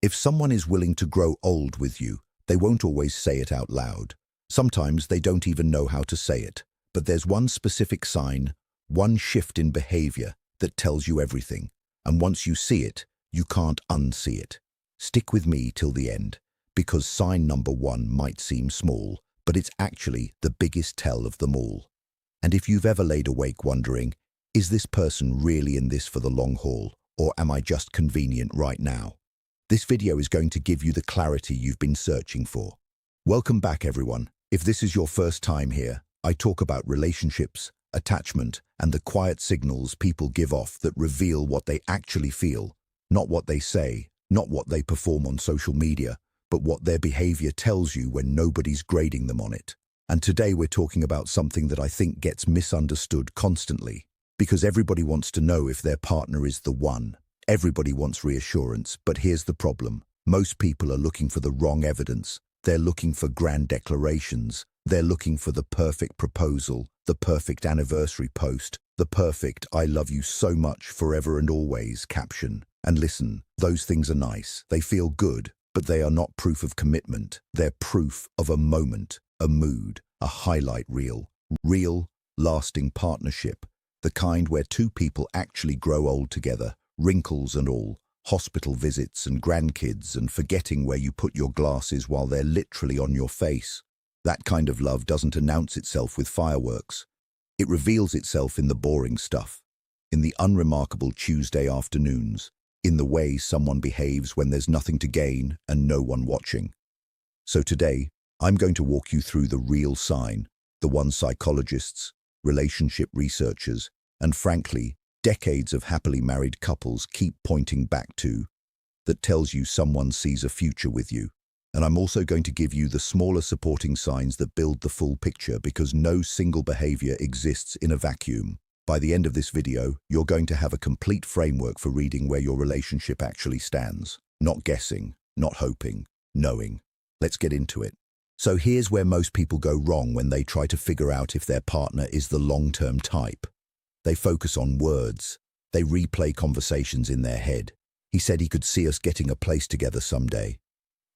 If someone is willing to grow old with you, they won't always say it out loud. Sometimes they don't even know how to say it. But there's one specific sign, one shift in behavior that tells you everything. And once you see it, you can't unsee it. Stick with me till the end, because sign number 1 might seem small, but it's actually the biggest tell of them all. And if you've ever laid awake wondering, is this person really in this for the long haul, or am I just convenient right now? This video is going to give you the clarity you've been searching for. Welcome back, everyone. If this is your first time here, I talk about relationships, attachment, and the quiet signals people give off that reveal what they actually feel, not what they say, not what they perform on social media, but what their behavior tells you when nobody's grading them on it. And today we're talking about something that I think gets misunderstood constantly, because everybody wants to know if their partner is the one. Everybody wants reassurance, but here's the problem. Most people are looking for the wrong evidence. They're looking for grand declarations. They're looking for the perfect proposal, the perfect anniversary post, the perfect "I love you so much forever and always" caption. And listen, those things are nice. They feel good, but they are not proof of commitment. They're proof of a moment, a mood, a highlight reel. Real, lasting partnership, the kind where two people actually grow old together, wrinkles and all, hospital visits and grandkids and forgetting where you put your glasses while they're literally on your face. That kind of love doesn't announce itself with fireworks. It reveals itself in the boring stuff, in the unremarkable Tuesday afternoons, in the way someone behaves when there's nothing to gain and no one watching. So today, I'm going to walk you through the real sign, the one psychologists, relationship researchers, and frankly, decades of happily married couples keep pointing back to, that tells you someone sees a future with you. And I'm also going to give you the smaller supporting signs that build the full picture, because no single behavior exists in a vacuum. By the end of this video, you're going to have a complete framework for reading where your relationship actually stands. Not guessing, not hoping, knowing. Let's get into it. So here's where most people go wrong when they try to figure out if their partner is the long-term type. They focus on words. They replay conversations in their head. He said he could see us getting a place together someday.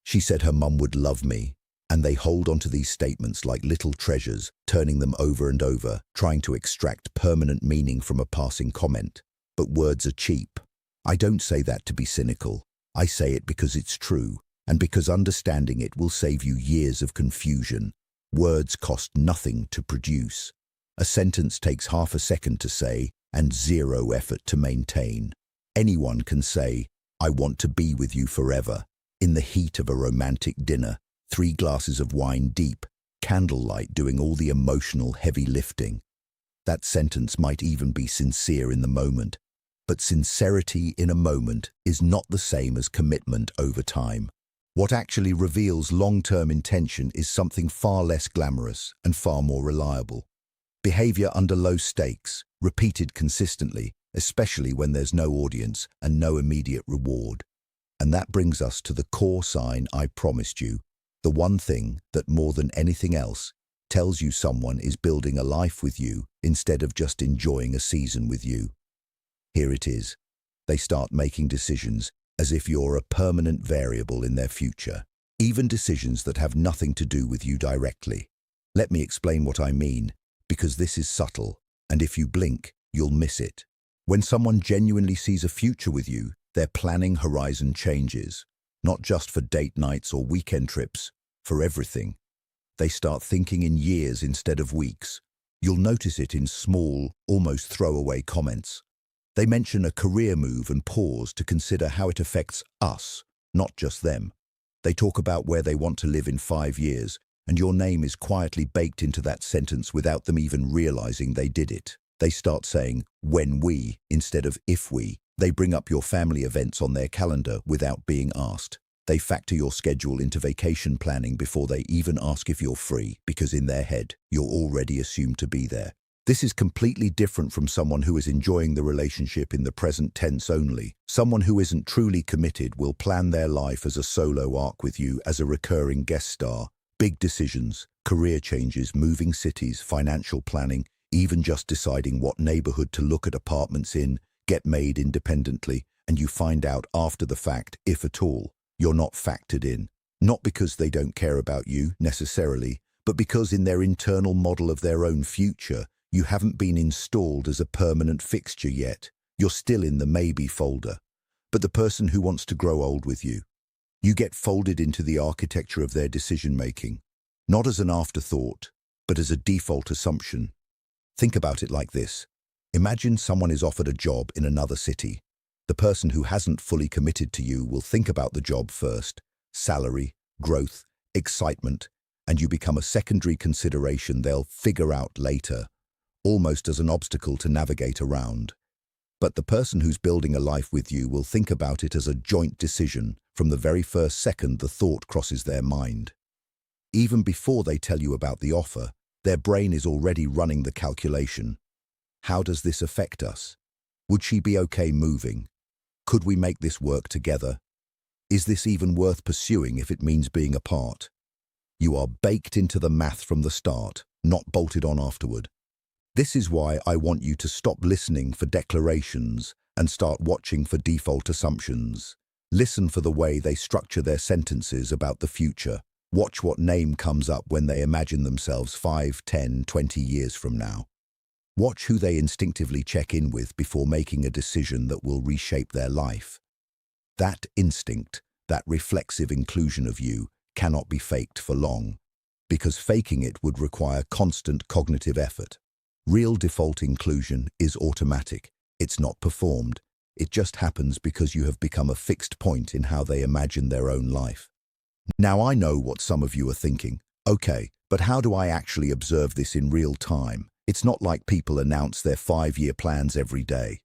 She said her mum would love me. And they hold onto these statements like little treasures, turning them over and over, trying to extract permanent meaning from a passing comment. But words are cheap. I don't say that to be cynical. I say it because it's true, and because understanding it will save you years of confusion. Words cost nothing to produce. A sentence takes half a second to say and 0 effort to maintain. Anyone can say, "I want to be with you forever," in the heat of a romantic dinner, 3 glasses of wine deep, candlelight doing all the emotional heavy lifting. That sentence might even be sincere in the moment, but sincerity in a moment is not the same as commitment over time. What actually reveals long-term intention is something far less glamorous and far more reliable. Behavior under low stakes, repeated consistently, especially when there's no audience and no immediate reward. And that brings us to the core sign I promised you, the one thing that more than anything else tells you someone is building a life with you instead of just enjoying a season with you. Here it is. They start making decisions as if you're a permanent variable in their future, even decisions that have nothing to do with you directly. Let me explain what I mean, because this is subtle, and if you blink, you'll miss it. When someone genuinely sees a future with you, their planning horizon changes, not just for date nights or weekend trips, for everything. They start thinking in years instead of weeks. You'll notice it in small, almost throwaway comments. They mention a career move and pause to consider how it affects us, not just them. They talk about where they want to live in 5 years, and your name is quietly baked into that sentence without them even realizing they did it. They start saying, "when we," instead of "if we." They bring up your family events on their calendar without being asked. They factor your schedule into vacation planning before they even ask if you're free, because in their head, you're already assumed to be there. This is completely different from someone who is enjoying the relationship in the present tense only. Someone who isn't truly committed will plan their life as a solo arc with you as a recurring guest star. Big decisions, career changes, moving cities, financial planning, even just deciding what neighborhood to look at apartments in, get made independently, and you find out after the fact, if at all. You're not factored in, not because they don't care about you, necessarily, but because in their internal model of their own future, you haven't been installed as a permanent fixture yet. You're still in the maybe folder. But the person who wants to grow old with you, you get folded into the architecture of their decision-making, not as an afterthought, but as a default assumption. Think about it like this. Imagine someone is offered a job in another city. The person who hasn't fully committed to you will think about the job first, salary, growth, excitement, and you become a secondary consideration they'll figure out later, almost as an obstacle to navigate around. But the person who's building a life with you will think about it as a joint decision from the very first second the thought crosses their mind. Even before they tell you about the offer, their brain is already running the calculation. How does this affect us? Would she be okay moving? Could we make this work together? Is this even worth pursuing if it means being apart? You are baked into the math from the start, not bolted on afterward. This is why I want you to stop listening for declarations and start watching for default assumptions. Listen for the way they structure their sentences about the future. Watch what name comes up when they imagine themselves 5, 10, 20 years from now. Watch who they instinctively check in with before making a decision that will reshape their life. That instinct, that reflexive inclusion of you, cannot be faked for long, because faking it would require constant cognitive effort. Real default inclusion is automatic. It's not performed. It just happens because you have become a fixed point in how they imagine their own life. Now I know what some of you are thinking. Okay, but how do I actually observe this in real time? It's not like people announce their 5-year plans every day.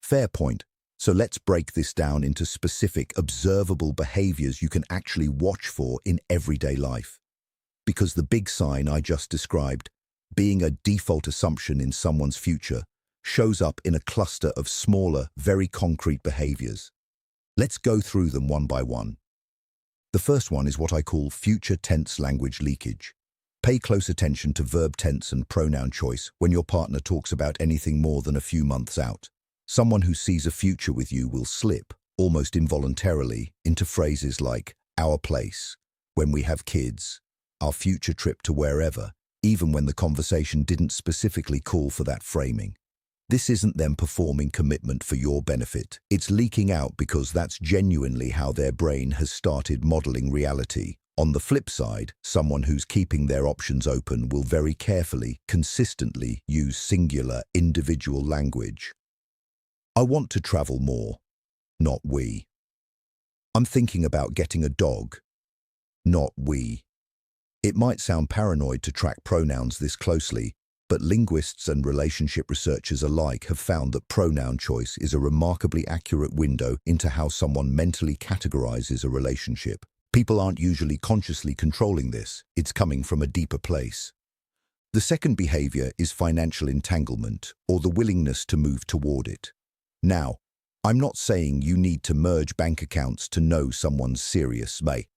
Fair point. So let's break this down into specific, observable behaviors you can actually watch for in everyday life. Because the big sign I just described, being a default assumption in someone's future, shows up in a cluster of smaller, very concrete behaviors. Let's go through them one by one. The first one is what I call future tense language leakage. Pay close attention to verb tense and pronoun choice when your partner talks about anything more than a few months out. Someone who sees a future with you will slip, almost involuntarily, into phrases like our place, when we have kids, our future trip to wherever, even when the conversation didn't specifically call for that framing. This isn't them performing commitment for your benefit. It's leaking out because that's genuinely how their brain has started modeling reality. On the flip side, someone who's keeping their options open will very carefully, consistently use singular, individual language. I want to travel more, not we. I'm thinking about getting a dog, not we. It might sound paranoid to track pronouns this closely, but linguists and relationship researchers alike have found that pronoun choice is a remarkably accurate window into how someone mentally categorizes a relationship. People aren't usually consciously controlling this. It's coming from a deeper place. The second behavior is financial entanglement, or the willingness to move toward it. Now, I'm not saying you need to merge bank accounts to know someone's serious, mate.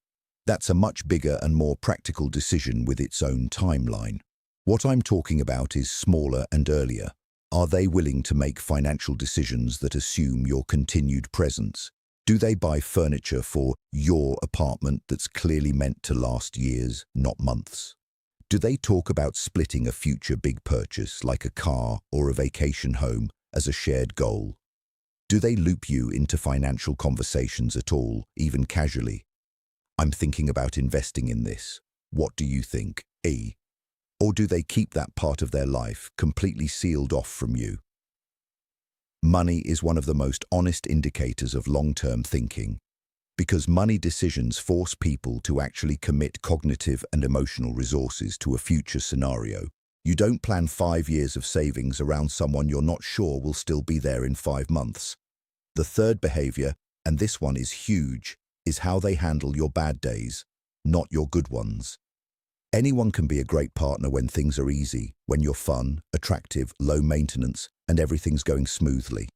That's a much bigger and more practical decision with its own timeline. What I'm talking about is smaller and earlier. Are they willing to make financial decisions that assume your continued presence? Do they buy furniture for your apartment that's clearly meant to last years, not months? Do they talk about splitting a future big purchase like a car or a vacation home as a shared goal? Do they loop you into financial conversations at all, even casually? I'm thinking about investing in this. What do you think? Or do they keep that part of their life completely sealed off from you? Money is one of the most honest indicators of long-term thinking, because money decisions force people to actually commit cognitive and emotional resources to a future scenario. You don't plan 5 years of savings around someone you're not sure will still be there in 5 months. The third behavior, and this one is huge, is how they handle your bad days, not your good ones. Anyone can be a great partner when things are easy, when you're fun, attractive, low maintenance, and everything's going smoothly.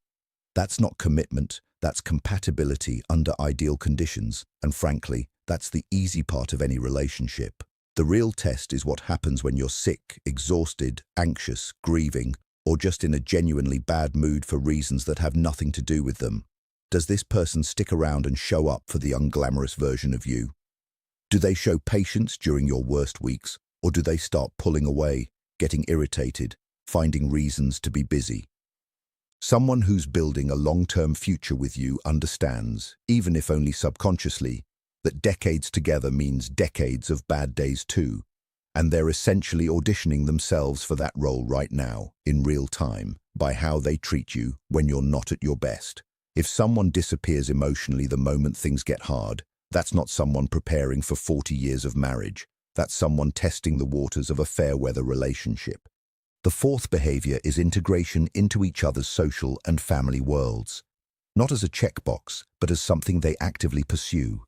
That's not commitment, that's compatibility under ideal conditions, and frankly, that's the easy part of any relationship. The real test is what happens when you're sick, exhausted, anxious, grieving, or just in a genuinely bad mood for reasons that have nothing to do with them. Does this person stick around and show up for the unglamorous version of you? Do they show patience during your worst weeks, or do they start pulling away, getting irritated, finding reasons to be busy? Someone who's building a long-term future with you understands, even if only subconsciously, that decades together means decades of bad days too, and they're essentially auditioning themselves for that role right now, in real time, by how they treat you when you're not at your best. If someone disappears emotionally the moment things get hard, that's not someone preparing for 40 years of marriage. That's someone testing the waters of a fair-weather relationship. The fourth behavior is integration into each other's social and family worlds, not as a checkbox, but as something they actively pursue.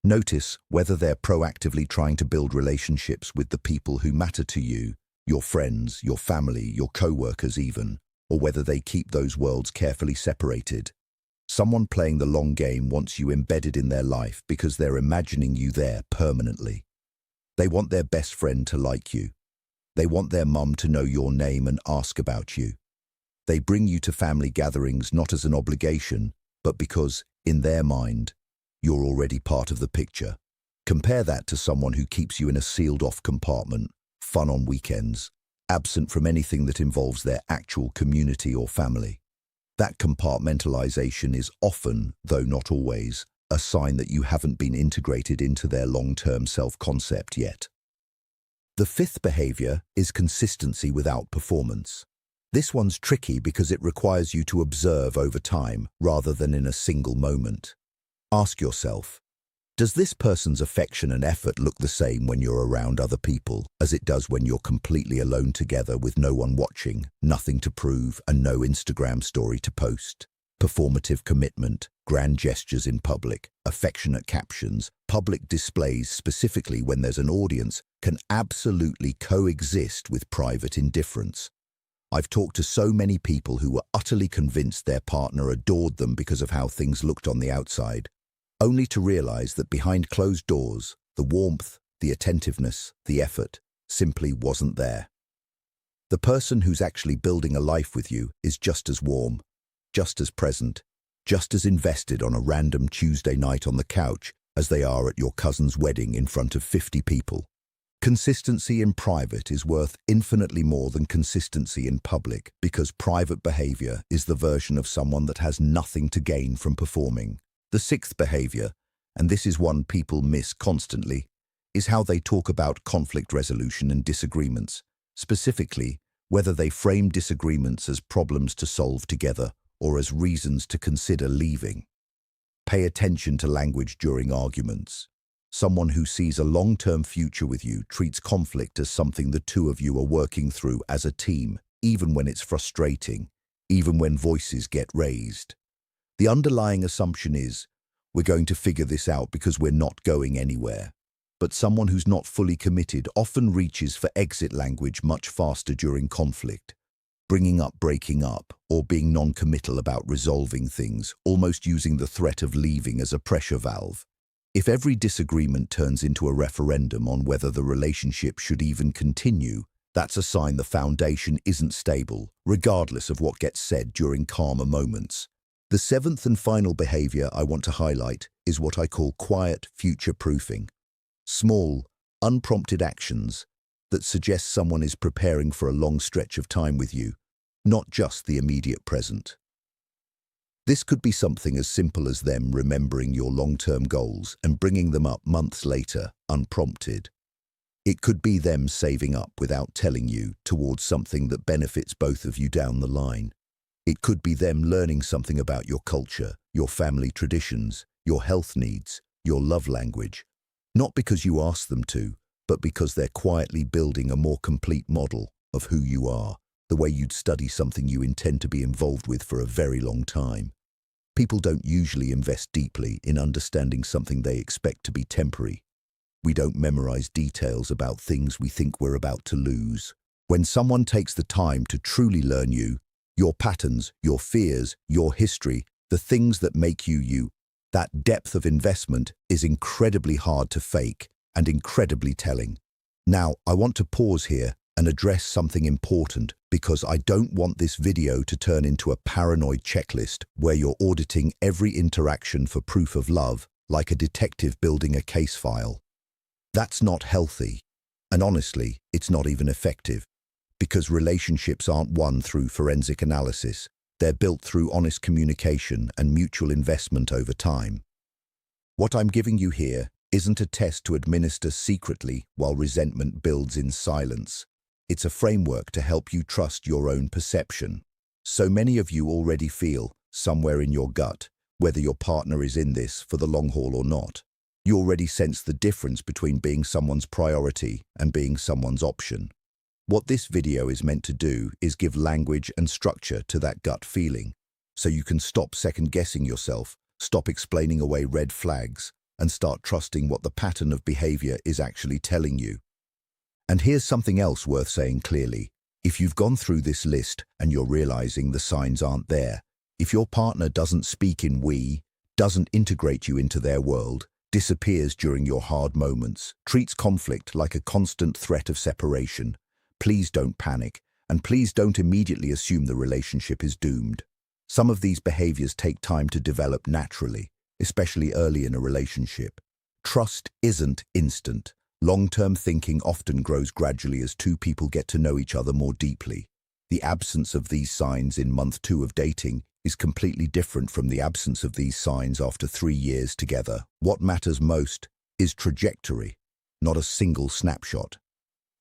Notice whether they're proactively trying to build relationships with the people who matter to you, your friends, your family, your co-workers even, or whether they keep those worlds carefully separated. Someone playing the long game wants you embedded in their life because they're imagining you there permanently. They want their best friend to like you. They want their mum to know your name and ask about you. They bring you to family gatherings not as an obligation, but because, in their mind, you're already part of the picture. Compare that to someone who keeps you in a sealed-off compartment, fun on weekends, absent from anything that involves their actual community or family. That compartmentalization is often, though not always, a sign that you haven't been integrated into their long-term self-concept yet. The fifth behavior is consistency without performance. This one's tricky because it requires you to observe over time rather than in a single moment. Ask yourself, does this person's affection and effort look the same when you're around other people as it does when you're completely alone together with no one watching, nothing to prove, and no Instagram story to post? Performative commitment, grand gestures in public, affectionate captions, public displays specifically when there's an audience can absolutely coexist with private indifference. I've talked to so many people who were utterly convinced their partner adored them because of how things looked on the outside, only to realize that behind closed doors, the warmth, the attentiveness, the effort simply wasn't there. The person who's actually building a life with you is just as warm, just as present, just as invested on a random Tuesday night on the couch as they are at your cousin's wedding in front of 50 people. Consistency in private is worth infinitely more than consistency in public because private behavior is the version of someone that has nothing to gain from performing. The sixth behavior, and this is one people miss constantly, is how they talk about conflict resolution and disagreements, specifically whether they frame disagreements as problems to solve together or as reasons to consider leaving. Pay attention to language during arguments. Someone who sees a long-term future with you treats conflict as something the two of you are working through as a team, even when it's frustrating, even when voices get raised. The underlying assumption is, we're going to figure this out because we're not going anywhere. But someone who's not fully committed often reaches for exit language much faster during conflict, bringing up breaking up or being non-committal about resolving things, almost using the threat of leaving as a pressure valve. If every disagreement turns into a referendum on whether the relationship should even continue, that's a sign the foundation isn't stable, regardless of what gets said during calmer moments. The seventh and final behavior I want to highlight is what I call quiet future-proofing. Small, unprompted actions that suggest someone is preparing for a long stretch of time with you, not just the immediate present. This could be something as simple as them remembering your long-term goals and bringing them up months later, unprompted. It could be them saving up without telling you towards something that benefits both of you down the line. It could be them learning something about your culture, your family traditions, your health needs, your love language, not because you asked them to, but because they're quietly building a more complete model of who you are, the way you'd study something you intend to be involved with for a very long time. People don't usually invest deeply in understanding something they expect to be temporary. We don't memorize details about things we think we're about to lose. When someone takes the time to truly learn you, your patterns, your fears, your history, the things that make you you, that depth of investment is incredibly hard to fake and incredibly telling. Now, I want to pause here and address something important, because I don't want this video to turn into a paranoid checklist where you're auditing every interaction for proof of love, like a detective building a case file. That's not healthy, and honestly, it's not even effective, because relationships aren't won through forensic analysis. They're built through honest communication and mutual investment over time. What I'm giving you here isn't a test to administer secretly while resentment builds in silence. It's a framework to help you trust your own perception. So many of you already feel, somewhere in your gut, whether your partner is in this for the long haul or not. You already sense the difference between being someone's priority and being someone's option. What this video is meant to do is give language and structure to that gut feeling, so you can stop second-guessing yourself, stop explaining away red flags, and start trusting what the pattern of behavior is actually telling you. And here's something else worth saying clearly. If you've gone through this list and you're realizing the signs aren't there, if your partner doesn't speak in we, doesn't integrate you into their world, disappears during your hard moments, treats conflict like a constant threat of separation, please don't panic, and please don't immediately assume the relationship is doomed. Some of these behaviors take time to develop naturally, especially early in a relationship. Trust isn't instant. Long-term thinking often grows gradually as two people get to know each other more deeply. The absence of these signs in month 2 of dating is completely different from the absence of these signs after 3 years together. What matters most is trajectory, not a single snapshot.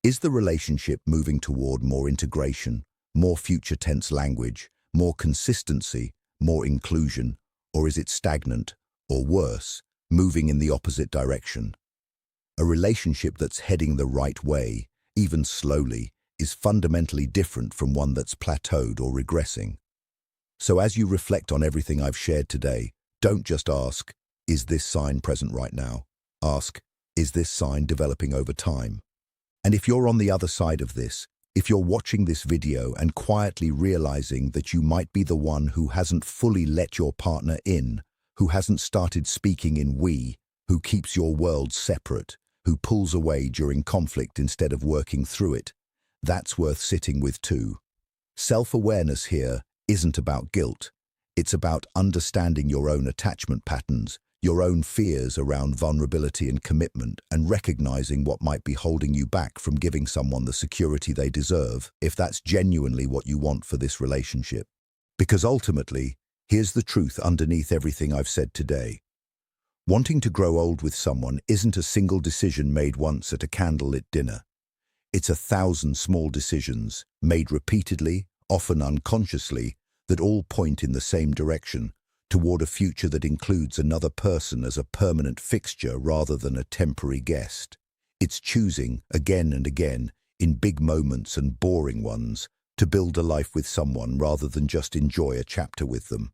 Is the relationship moving toward more integration, more future tense language, more consistency, more inclusion, or is it stagnant, or worse, moving in the opposite direction? A relationship that's heading the right way, even slowly, is fundamentally different from one that's plateaued or regressing. So as you reflect on everything I've shared today, don't just ask, is this sign present right now? Ask, is this sign developing over time? And if you're on the other side of this, if you're watching this video and quietly realizing that you might be the one who hasn't fully let your partner in, who hasn't started speaking in we, who keeps your world separate, who pulls away during conflict instead of working through it, that's worth sitting with too. Self-awareness here isn't about guilt. It's about understanding your own attachment patterns, your own fears around vulnerability and commitment, and recognizing what might be holding you back from giving someone the security they deserve, if that's genuinely what you want for this relationship. Because ultimately, here's the truth underneath everything I've said today. Wanting to grow old with someone isn't a single decision made once at a candlelit dinner. It's 1,000 small decisions, made repeatedly, often unconsciously, that all point in the same direction, toward a future that includes another person as a permanent fixture rather than a temporary guest. It's choosing, again and again, in big moments and boring ones, to build a life with someone rather than just enjoy a chapter with them.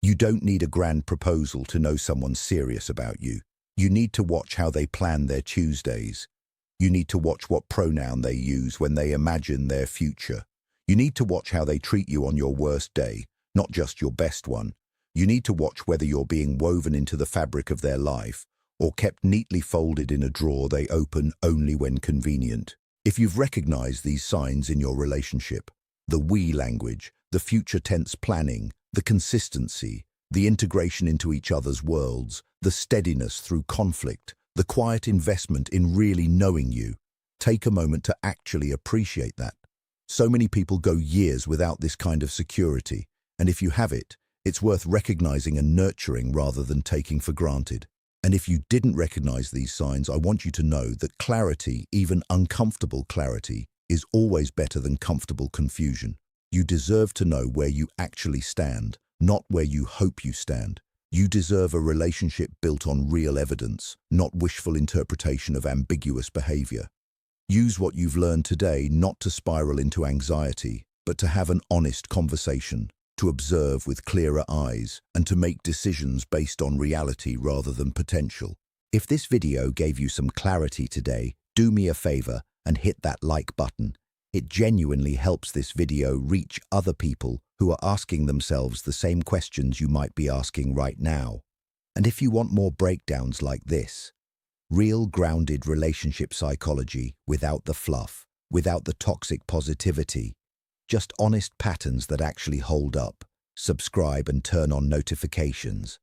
You don't need a grand proposal to know someone's serious about you. You need to watch how they plan their Tuesdays. You need to watch what pronoun they use when they imagine their future. You need to watch how they treat you on your worst day, not just your best one. You need to watch whether you're being woven into the fabric of their life or kept neatly folded in a drawer they open only when convenient. If you've recognized these signs in your relationship, the we language, the future tense planning, the consistency, the integration into each other's worlds, the steadiness through conflict, the quiet investment in really knowing you, take a moment to actually appreciate that. So many people go years without this kind of security, and if you have it, it's worth recognizing and nurturing rather than taking for granted. And if you didn't recognize these signs, I want you to know that clarity, even uncomfortable clarity, is always better than comfortable confusion. You deserve to know where you actually stand, not where you hope you stand. You deserve a relationship built on real evidence, not wishful interpretation of ambiguous behavior. Use what you've learned today not to spiral into anxiety, but to have an honest conversation, to observe with clearer eyes, and to make decisions based on reality rather than potential. If this video gave you some clarity today, do me a favor and hit that like button. It genuinely helps this video reach other people who are asking themselves the same questions you might be asking right now. And if you want more breakdowns like this, real grounded relationship psychology without the fluff, without the toxic positivity, just honest patterns that actually hold up. Subscribe and turn on notifications,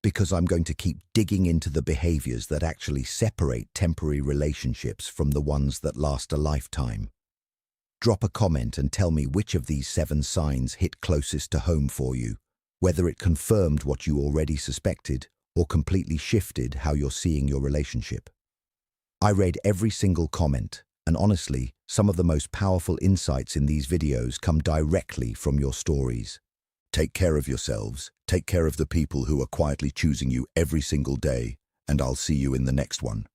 because I'm going to keep digging into the behaviors that actually separate temporary relationships from the ones that last a lifetime. Drop a comment and tell me which of these 7 signs hit closest to home for you, whether it confirmed what you already suspected or completely shifted how you're seeing your relationship. I read every single comment, and honestly, some of the most powerful insights in these videos come directly from your stories. Take care of yourselves, take care of the people who are quietly choosing you every single day, and I'll see you in the next one.